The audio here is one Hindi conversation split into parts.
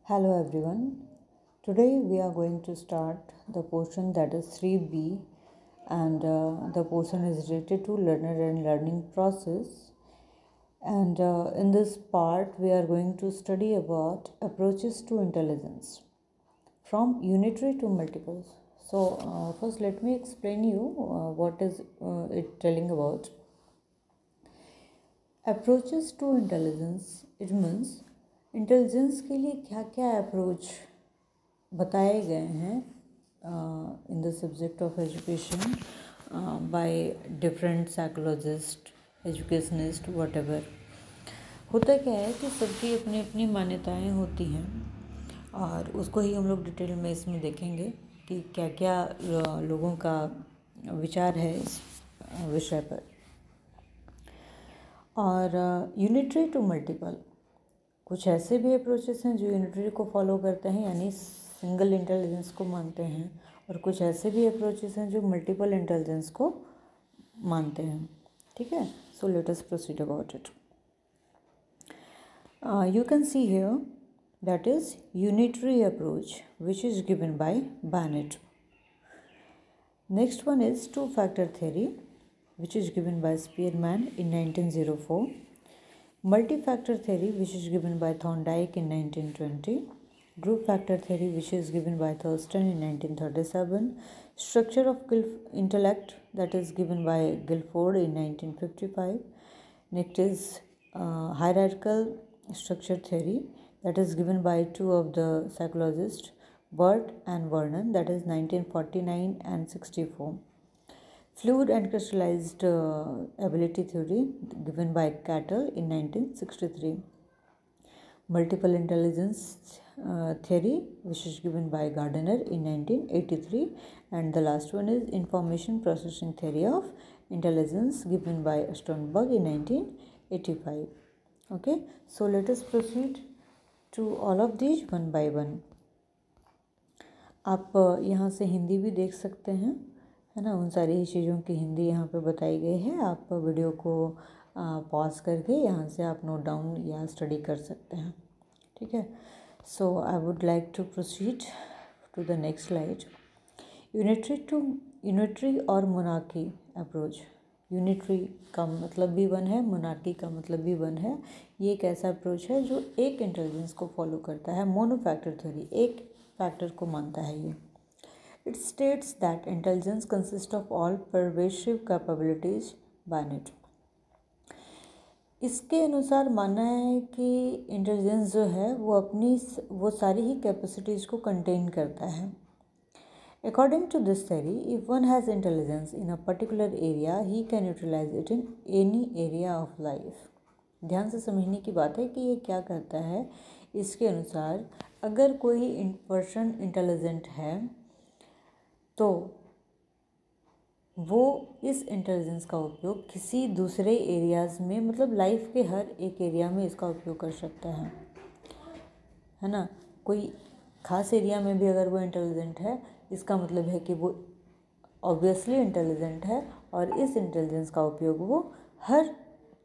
Hello everyone. Today we are going to start the portion that is 3B, and the portion is related to learner and learning process. And in this part we are going to study about approaches to intelligence from unitary to multiples. So first let me explain you what is it telling about. Approaches to intelligence, it means intelligence के लिए क्या क्या अप्रोच बताए गए हैं in the subject of education by different psychologist, educationist, whatever. होता क्या है कि सबकी अपनी अपनी मान्यताएं होती हैं और उसको ही हम लोग डिटेल में इसमें देखेंगे कि क्या क्या लोगों का विचार है इस विषय पर। और यूनिटरी टू मल्टीपल, कुछ ऐसे भी अप्रोचेस हैं जो यूनिटरी को फॉलो करते हैं यानी सिंगल इंटेलिजेंस को मानते हैं, और कुछ ऐसे भी अप्रोचेस हैं जो मल्टीपल इंटेलिजेंस को मानते हैं। ठीक है, so let us proceed about it. You can see here that is unitary approach which is given by Bennett. Next one is two factor theory which is given by Spearman in 1904, multi-factor theory which is given by Thorndike in 1920, group factor theory which is given by Thurston in 1937, structure of intellect that is given by Guilford in 1955. Next is hierarchical structure theory that is given by two of the psychologists, Burt and Vernon, that is 1949 and 64. Fluid and crystallized ability theory given by Cattell in 1963. Multiple intelligence theory which is given by Gardner in 1983, and the last one is information processing theory of intelligence given by Sternberg in 1985. Okay, so let us proceed to all of these one by one. आप यहाँ से हिंदी भी देख सकते हैं, है ना। उन सारी ही चीज़ों की हिंदी यहाँ पे बताई गई है। आप वीडियो को पॉज करके यहाँ से आप नोट डाउन या स्टडी कर सकते हैं। ठीक है, so I would like to proceed to the next slide. Unitary और मोनार्की अप्रोच। यूनिटरी का मतलब भी वन है, मोनार्की का मतलब भी वन है। ये एक ऐसा अप्रोच है जो एक इंटेलिजेंस को फॉलो करता है। मोनोफैक्टर थ्योरी, एक फैक्टर को मानता है ये। It states that intelligence consists of all pervasive capabilities Barnett। इसके अनुसार मानना है कि इंटेलिजेंस जो है वो सारी ही कैपेसिटीज़ को कंटेन करता है। According to this theory, if one has intelligence in a particular area, he can utilize it in any area of life। ध्यान से समझने की बात है कि ये क्या करता है। इसके अनुसार अगर कोई पर्सन इंटेलिजेंट है तो वो इस इंटेलिजेंस का उपयोग किसी दूसरे एरियाज़ में, मतलब लाइफ के हर एक एरिया में इसका उपयोग कर सकता है ना। कोई ख़ास एरिया में भी अगर वो इंटेलिजेंट है, इसका मतलब है कि वो ऑब्वियसली इंटेलिजेंट है और इस इंटेलिजेंस का उपयोग वो हर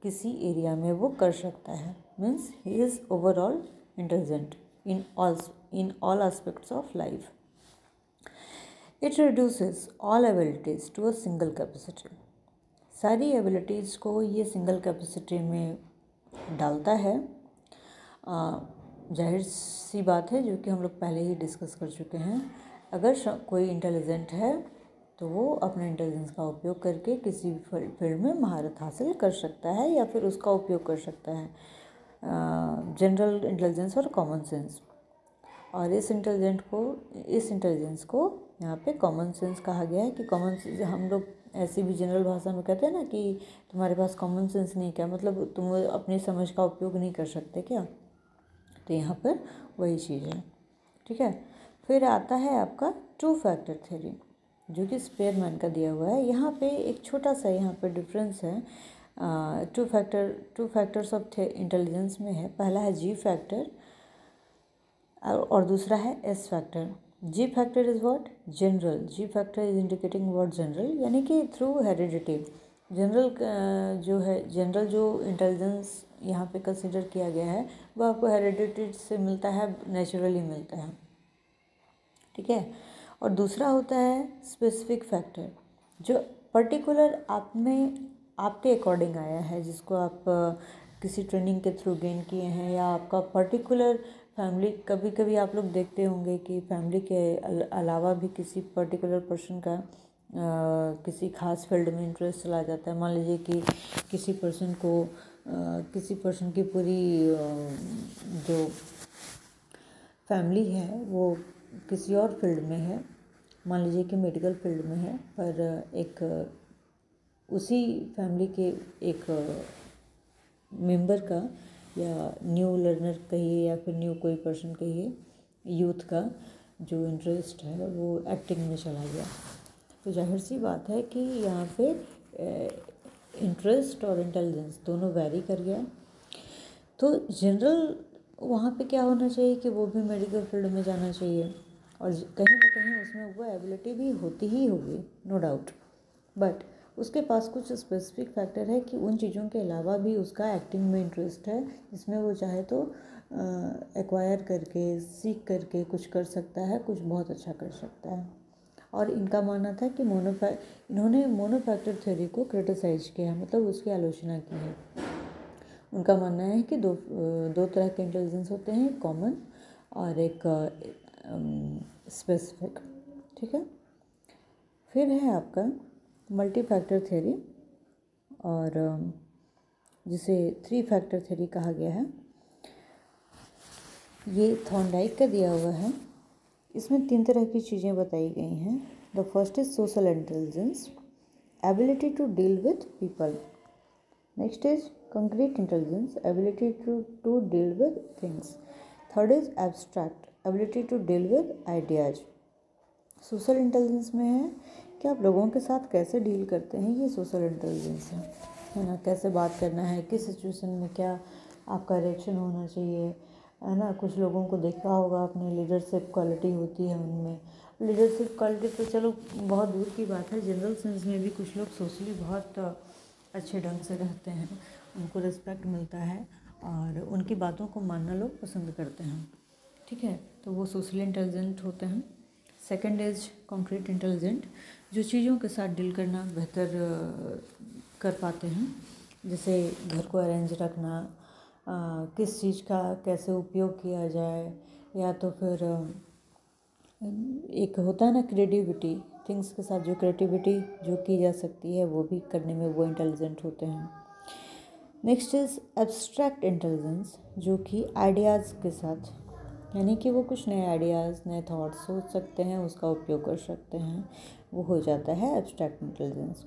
किसी एरिया में वो कर सकता है। Means he is overall intelligent in all aspects of life. It reduces all abilities to a single capacity। सारी एबिलिटीज़ को ये सिंगल कैपेसिटी में डालता है। जाहिर सी बात है, जो कि हम लोग पहले ही डिस्कस कर चुके हैं। अगर कोई इंटेलिजेंट है तो वो अपने इंटेलिजेंस का उपयोग करके किसी भी फील्ड में महारत हासिल कर सकता है या फिर उसका उपयोग कर सकता है। जनरल इंटेलिजेंस और कॉमन सेंस, और इस इंटेलिजेंस को यहाँ पे कॉमन सेंस कहा गया है। कि कॉमन सेंस हम लोग ऐसी भी जनरल भाषा में कहते हैं ना कि तुम्हारे पास कॉमन सेंस नहीं, क्या मतलब तुम अपनी समझ का उपयोग नहीं कर सकते क्या। तो यहाँ पर वही चीज़ है। ठीक है, फिर आता है आपका टू फैक्टर थ्योरी जो कि स्पेयरमैन का दिया हुआ है। यहाँ पे एक छोटा सा यहाँ पे डिफरेंस है। टू फैक्टर्स ऑफ इंटेलिजेंस में है। पहला है जी फैक्टर और दूसरा है S factor. Ji factor is what? General. Ji factor is indicating what? General, यानी कि थ्रू हेरिडिटी। जनरल जो इंटेलिजेंस यहाँ पे कंसिडर किया गया है वो आपको हेरिडिटी से मिलता है, नेचुरली मिलता है, ठीक है। और दूसरा होता है स्पेसिफिक फैक्टर, जो पर्टिकुलर आप में आपके अकॉर्डिंग आया है, जिसको आप किसी ट्रेनिंग के थ्रू गेन किए हैं, या आपका पर्टिकुलर फैमिली, कभी कभी आप लोग देखते होंगे कि फैमिली के अलावा भी किसी पर्टिकुलर पर्सन का किसी खास फील्ड में इंटरेस्ट चला जाता है। मान लीजिए कि किसी पर्सन को किसी पर्सन की पूरी जो फैमिली है वो किसी और फील्ड में है, मान लीजिए कि मेडिकल फील्ड में है, पर एक उसी फैमिली के एक मेंबर का, या न्यू लर्नर कहिए या फिर न्यू कोई पर्सन कहिए, यूथ का जो इंटरेस्ट है वो एक्टिंग में चला गया, तो जाहिर सी बात है कि यहाँ पे इंटरेस्ट और इंटेलिजेंस दोनों वैरी कर गया। तो जनरल वहाँ पे क्या होना चाहिए कि वो भी मेडिकल फील्ड में जाना चाहिए, और कहीं ना कहीं उसमें वो एबिलिटी भी होती ही होगी, नो डाउट, बट उसके पास कुछ स्पेसिफिक फैक्टर है कि उन चीज़ों के अलावा भी उसका एक्टिंग में इंटरेस्ट है, जिसमें वो चाहे तो एक्वायर करके, सीख करके कुछ कर सकता है, कुछ बहुत अच्छा कर सकता है। और इनका मानना था कि इन्होंने मोनोफैक्टर थ्योरी को क्रिटिसाइज किया, मतलब उसकी आलोचना की है। उनका मानना है कि दो तरह के इंटेलिजेंस होते हैं, कॉमन और एक स्पेसिफिक, ठीक है। फिर है आपका मल्टी फैक्टर थ्योरी, और जिसे 3 फैक्टर थ्योरी कहा गया है। ये थॉर्नडाइक का दिया हुआ है। इसमें 3 तरह की चीज़ें बताई गई हैं। The first is social intelligence, ability to deal with people. Next is concrete intelligence, ability to deal with things. Third is abstract, ability to deal with ideas. Social intelligence में है कि आप लोगों के साथ कैसे डील करते हैं, ये सोशल इंटेलिजेंस है ना। कैसे बात करना है, किस सिचुएशन में क्या आपका रिएक्शन होना चाहिए, है ना। कुछ लोगों को देखा होगा आपने, लीडरशिप क्वालिटी होती है उनमें। लीडरशिप क्वालिटी तो चलो बहुत दूर की बात है, जनरल सेंस में भी कुछ लोग सोशली बहुत अच्छे ढंग से रहते हैं, उनको रिस्पेक्ट मिलता है और उनकी बातों को मानना लोग पसंद करते हैं, ठीक है। तो वो सोशली इंटेलिजेंट होते हैं। सेकंड इज कॉन्क्रीट इंटेलिजेंट, जो चीज़ों के साथ डील करना बेहतर कर पाते हैं, जैसे घर को अरेंज रखना, किस चीज़ का कैसे उपयोग किया जाए, या तो फिर एक होता है ना क्रिएटिविटी, थिंग्स के साथ जो क्रिएटिविटी जो की जा सकती है वो भी करने में वो इंटेलिजेंट होते हैं। नेक्स्ट इज़ एब्स्ट्रैक्ट इंटेलिजेंस, जो कि आइडियाज़ के साथ, यानी कि वो कुछ नए आइडियाज़, नए थॉट्स सोच सकते हैं, उसका उपयोग कर सकते हैं, वो हो जाता है abstract intelligence.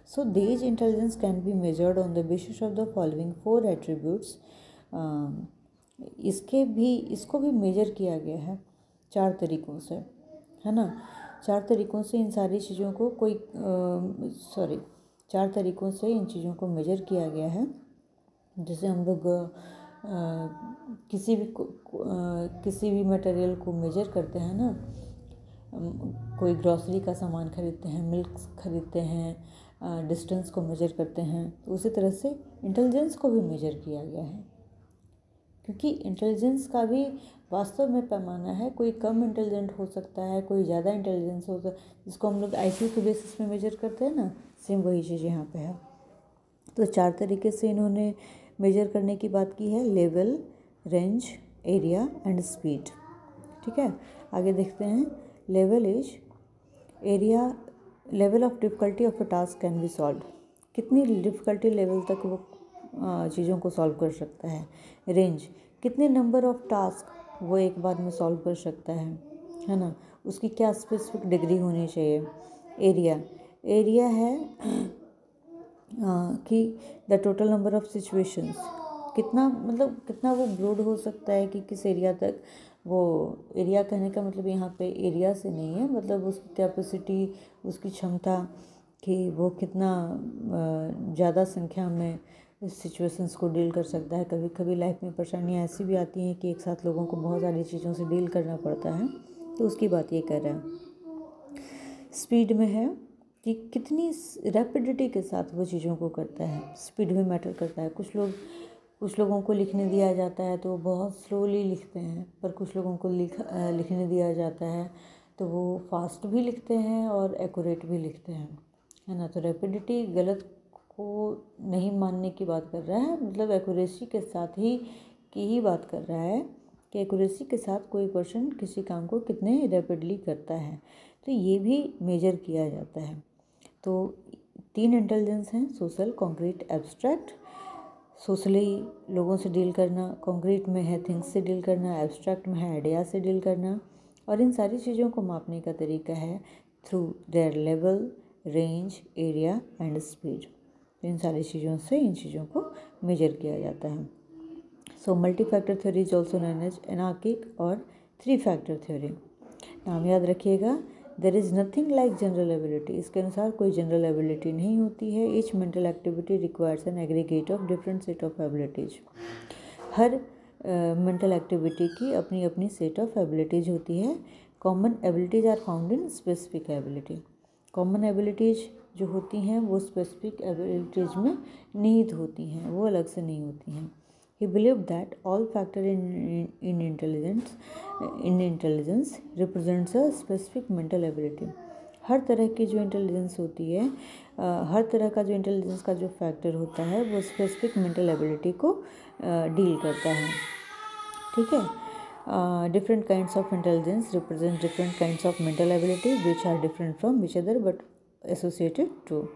So these intelligence can be measured on the basis of the following 4 attributes. इसको भी मेजर किया गया है 4 तरीक़ों से, है ना। 4 तरीक़ों से इन सारी चीज़ों को 4 तरीक़ों से इन चीज़ों को मेजर किया गया है। जैसे हम लोग किसी भी मटेरियल को मेजर करते हैं ना, कोई ग्रॉसरी का सामान खरीदते हैं, मिल्क खरीदते हैं, डिस्टेंस को मेजर करते हैं, तो उसी तरह से इंटेलिजेंस को भी मेजर किया गया है, क्योंकि इंटेलिजेंस का भी वास्तव में पैमाना है। कोई कम इंटेलिजेंट हो सकता है, कोई ज़्यादा इंटेलिजेंस हो सकता है, जिसको हम लोग IQ के बेसिस पे मेजर करते हैं ना, सेम वही चीज़ यहाँ पे है। तो 4 तरीके से इन्होंने मेजर करने की बात की है, level, range, area and speed, ठीक है। आगे देखते हैं। Level is area, level of difficulty of a task can be solve, कितनी डिफ़िकल्टी लेवल तक वो चीज़ों को सॉल्व कर सकता है। रेंज, कितने नंबर ऑफ टास्क वो एक बार में सॉल्व कर सकता है ना, उसकी क्या स्पेसिफिक डिग्री होनी चाहिए। एरिया है कि the total number of situations, कितना वो ब्रॉड हो सकता है कि किस एरिया तक वो, एरिया कहने का मतलब यहाँ पे एरिया से नहीं है, मतलब उसकी कैपेसिटी, उसकी क्षमता कि वो कितना ज़्यादा संख्या में इस सिचुएशंस को डील कर सकता है। कभी कभी लाइफ में परेशानियाँ ऐसी भी आती हैं कि एक साथ लोगों को बहुत सारी चीज़ों से डील करना पड़ता है, तो उसकी बात ये कर रहे हैं। स्पीड में है कि कितनी रैपिडिटी के साथ वो चीज़ों को करता है, स्पीड भी मैटर करता है। कुछ लोग कुछ लोगों को लिखने दिया जाता है तो वो बहुत स्लोली लिखते हैं, पर कुछ लोगों को लिखने दिया जाता है तो वो फास्ट भी लिखते हैं और एक्यूरेट भी लिखते हैं, है ना। तो रैपिडिटी गलत को नहीं मानने की बात कर रहा है, मतलब एक्यूरेसी के साथ ही बात कर रहा है कि एक्यूरेसी के साथ कोई पर्सन किसी काम को कितने रैपिडली करता है, तो ये भी मेजर किया जाता है। तो 3 इंटेलिजेंस हैं, सोशल, कॉन्क्रीट, एब्स्ट्रैक्ट। सोशली लोगों से डील करना, कॉन्क्रीट में है थिंग्स से डील करना, एब्स्ट्रैक्ट में है आइडिया से डील करना। और इन सारी चीज़ों को मापने का तरीका है through their level, range, area and speed. इन सारी चीज़ों से इन चीज़ों को मेजर किया जाता है। So multi factor theory is also known as anarchic और 3 फैक्टर थ्योरी। नाम याद रखिएगा, there is nothing like general ability. इसके अनुसार कोई जनरल एबिलिटी नहीं होती है। Each mental activity requires an aggregate of different set of abilities. हर मेंटल एक्टिविटी की अपनी अपनी सेट ऑफ एबिलिटीज होती है। Common abilities are found in specific ability. Common abilities जो होती हैं वो स्पेसिफिक एबिलिटीज में निहित होती हैं, वो अलग से नहीं होती हैं। He believed that all factor in intelligence represents a specific mental ability. हर तरह की जो इंटेलिजेंस होती है, हर तरह का जो इंटेलिजेंस का जो फैक्टर होता है वो स्पेसिफिक मेंटल एबिलिटी को डील करता है, ठीक है। Different kinds of intelligence represent different kinds of mental ability which are different from which other but associated to.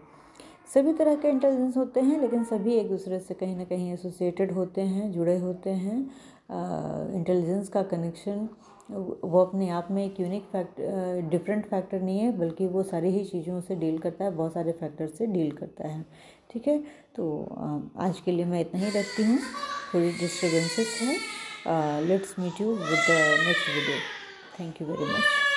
सभी तरह के इंटेलिजेंस होते हैं लेकिन सभी एक दूसरे से कहीं ना कहीं एसोसिएटेड होते हैं, जुड़े होते हैं। इंटेलिजेंस का कनेक्शन वो अपने आप में एक यूनिक डिफरेंट फैक्टर नहीं है, बल्कि वो सारी ही चीज़ों से डील करता है, बहुत सारे फैक्टर से डील करता है, ठीक है। तो आज के लिए मैं इतना ही रखती हूँ, थोड़ी डिस्टर्बेंसेस है। Let's meet you with the next video. Thank you very much.